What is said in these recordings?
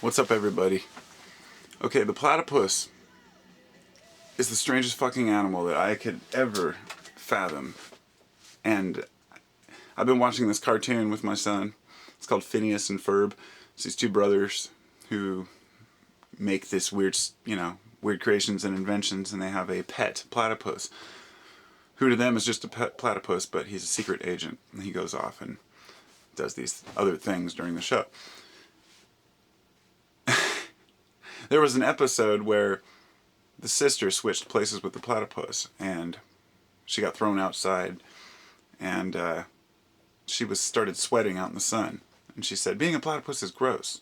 What's up, everybody? Okay, the platypus is the strangest fucking animal that I could ever fathom. And I've been watching this cartoon with my son. It's called Phineas and Ferb. It's these two brothers who make this weird, weird creations and inventions, and they have a pet platypus, who to them is just a pet platypus, but he's a secret agent, and he goes off and does these other things during the show. There was an episode where the sister switched places with the platypus, and she got thrown outside, and she started sweating out in the sun. And she said, being a platypus is gross.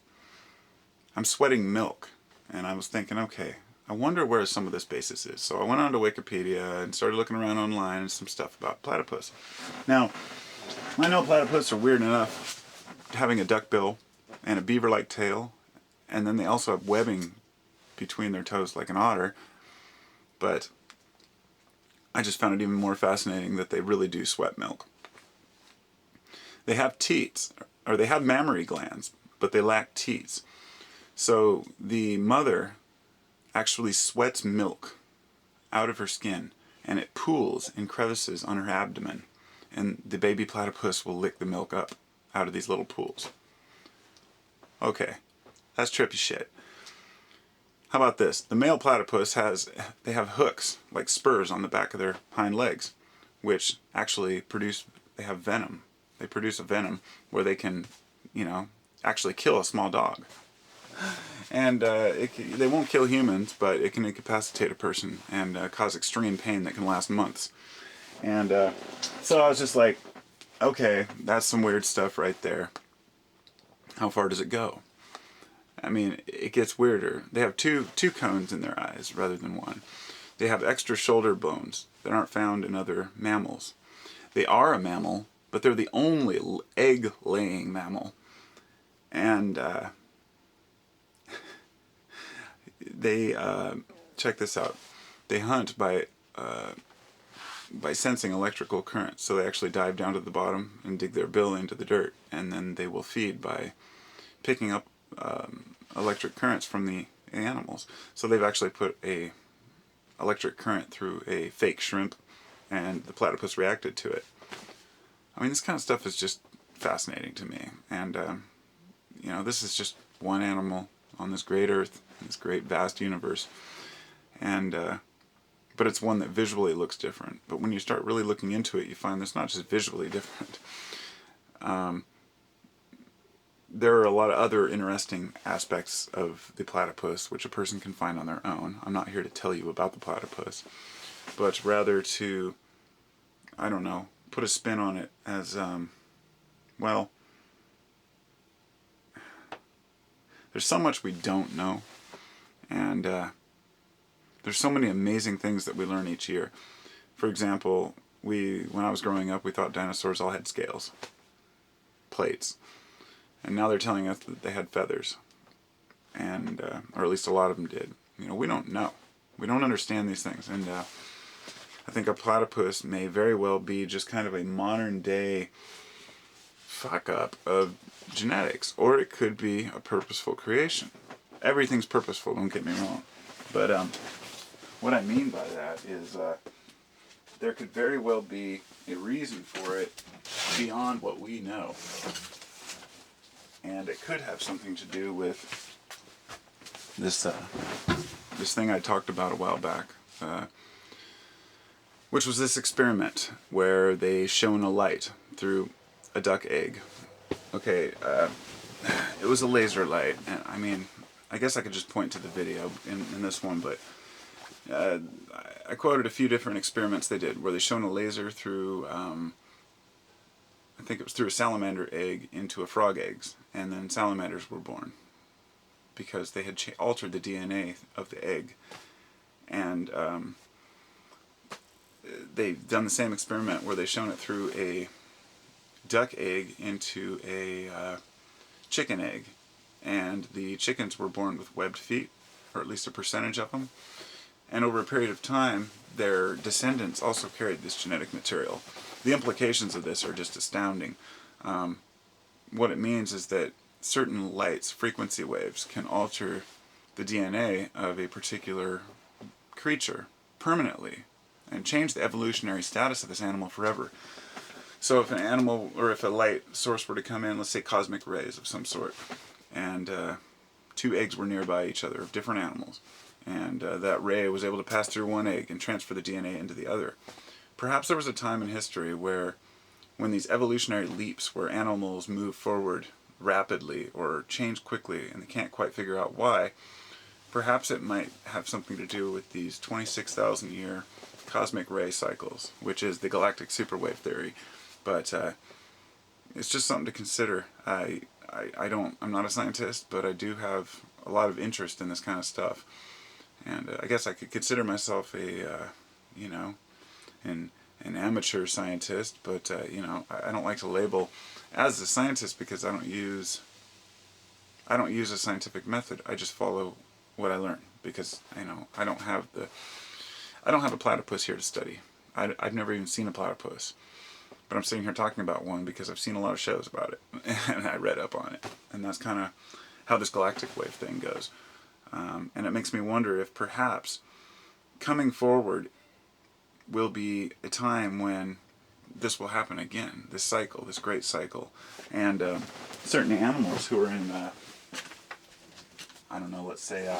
I'm sweating milk. And I was thinking, okay, I wonder where some of this basis is. So I went on to Wikipedia and started looking around online and some stuff about platypus. Now, I know platypus are weird enough, having a duck bill and a beaver-like tail, and then they also have webbing between their toes like an otter. But I just found it even more fascinating that they really do sweat milk. They have teats, or they have mammary glands, but they lack teats. So the mother actually sweats milk out of her skin, and it pools in crevices on her abdomen. And the baby platypus will lick the milk up out of these little pools. Okay, that's trippy shit. How about this? The male platypus they have hooks, like spurs on the back of their hind legs, which actually they have venom. They produce a venom where they can, actually kill a small dog. And they won't kill humans, but it can incapacitate a person and cause extreme pain that can last months. And so I was just like, okay, that's some weird stuff right there. How far does it go? I mean, it gets weirder. They have two cones in their eyes rather than one. They have extra shoulder bones that aren't found in other mammals. They are a mammal, but they're the only egg-laying mammal. And they check this out. They hunt by sensing electrical currents. So they actually dive down to the bottom and dig their bill into the dirt, and then they will feed by picking up electric currents from the animals. So they've actually put a electric current through a fake shrimp, and the platypus reacted to it. I mean, this kind of stuff is just fascinating to me. And this is just one animal on this great earth, this great vast universe. And but it's one that visually looks different. But when you start really looking into it, you find it's not just visually different. There are a lot of other interesting aspects of the platypus which a person can find on their own. I'm not here to tell you about the platypus, but rather to, put a spin on it as, there's so much we don't know, and there's so many amazing things that we learn each year. For example, when I was growing up, we thought dinosaurs all had scales, plates. And now they're telling us that they had feathers, and or at least a lot of them did. We don't know. We don't understand these things, and I think a platypus may very well be just kind of a modern day fuck up of genetics, or it could be a purposeful creation. Everything's purposeful, don't get me wrong, but what I mean by that is there could very well be a reason for it beyond what we know. And it could have something to do with this thing I talked about a while back, which was this experiment where they shone a light through a duck egg. Okay, it was a laser light, and I mean, I guess I could just point to the video in this one, but I quoted a few different experiments they did where they shone a laser through, I think it was through a salamander egg into a frog eggs, and then salamanders were born because they had altered the DNA of the egg. And they've done the same experiment where they've shown it through a duck egg into a chicken egg, and the chickens were born with webbed feet, or at least a percentage of them. And over a period of time, their descendants also carried this genetic material. The implications of this are just astounding. What it means is that certain lights, frequency waves, can alter the DNA of a particular creature permanently and change the evolutionary status of this animal forever. So if an animal, or if a light source were to come in, let's say cosmic rays of some sort, and two eggs were nearby each other of different animals, and that ray was able to pass through one egg and transfer the DNA into the other. Perhaps there was a time in history where, when these evolutionary leaps where animals move forward rapidly or change quickly and they can't quite figure out why, perhaps it might have something to do with these 26,000 year cosmic ray cycles, which is the galactic superwave theory. But it's just something to consider. I'm not a scientist, but I do have a lot of interest in this kind of stuff. And I guess I could consider myself an amateur scientist, but I don't like to label as a scientist because I don't use a scientific method. I just follow what I learn because I don't have a platypus here to study. I've never even seen a platypus, but I'm sitting here talking about one because I've seen a lot of shows about it and I read up on it, and that's kind of how this galactic wave thing goes. And it makes me wonder if perhaps coming forward will be a time when this will happen again, this cycle, this great cycle. And certain animals who are in, let's say,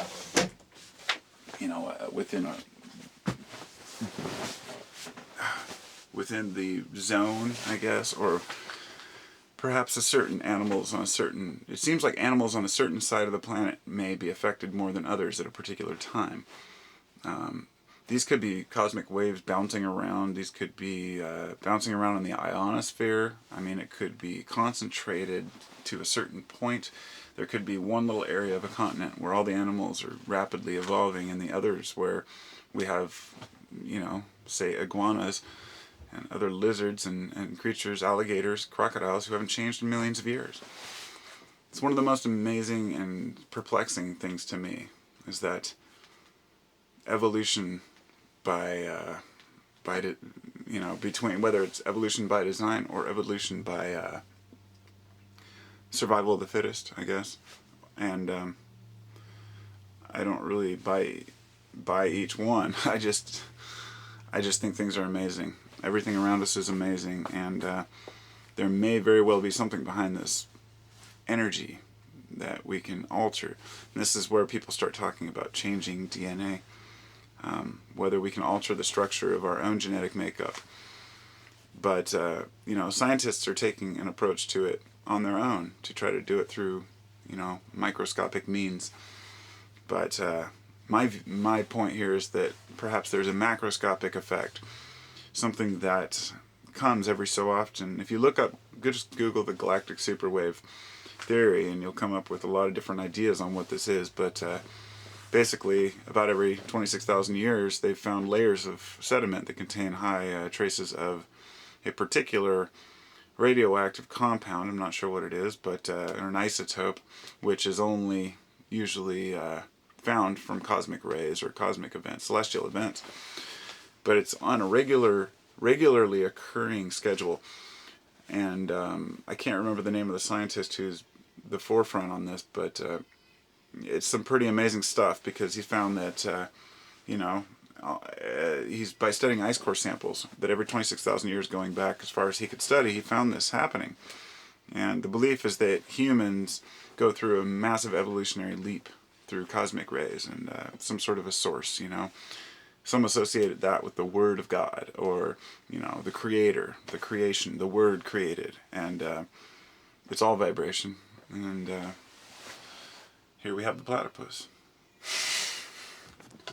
within the zone, I guess, or perhaps it seems like animals on a certain side of the planet may be affected more than others at a particular time. These could be cosmic waves bouncing around. These could be bouncing around in the ionosphere. I mean, it could be concentrated to a certain point. There could be one little area of a continent where all the animals are rapidly evolving, and the others where we have, say, iguanas and other lizards and creatures, alligators, crocodiles, who haven't changed in millions of years. It's one of the most amazing and perplexing things to me, is that evolution between whether it's evolution by design or evolution by survival of the fittest, I guess. And I don't really buy each one. I just think things are amazing. Everything around us is amazing, and there may very well be something behind this energy that we can alter. And this is where people start talking about changing DNA. Whether we can alter the structure of our own genetic makeup. But, scientists are taking an approach to it on their own to try to do it through, microscopic means. But my point here is that perhaps there's a macroscopic effect, something that comes every so often. If you look up, just Google the galactic superwave theory, and you'll come up with a lot of different ideas on what this is. But basically, about every 26,000 years, they've found layers of sediment that contain high traces of a particular radioactive compound. I'm not sure what it is, but an isotope, which is only usually found from cosmic rays or cosmic events, celestial events. But it's on a regularly occurring schedule. And I can't remember the name of the scientist who's the forefront on this, but it's some pretty amazing stuff, because he found that, he's by studying ice core samples, that every 26,000 years going back as far as he could study, he found this happening. And the belief is that humans go through a massive evolutionary leap through cosmic rays and some sort of a source, Some associated that with the Word of God, or, the Creator, the creation, the Word created. And it's all vibration. And here we have the platypus.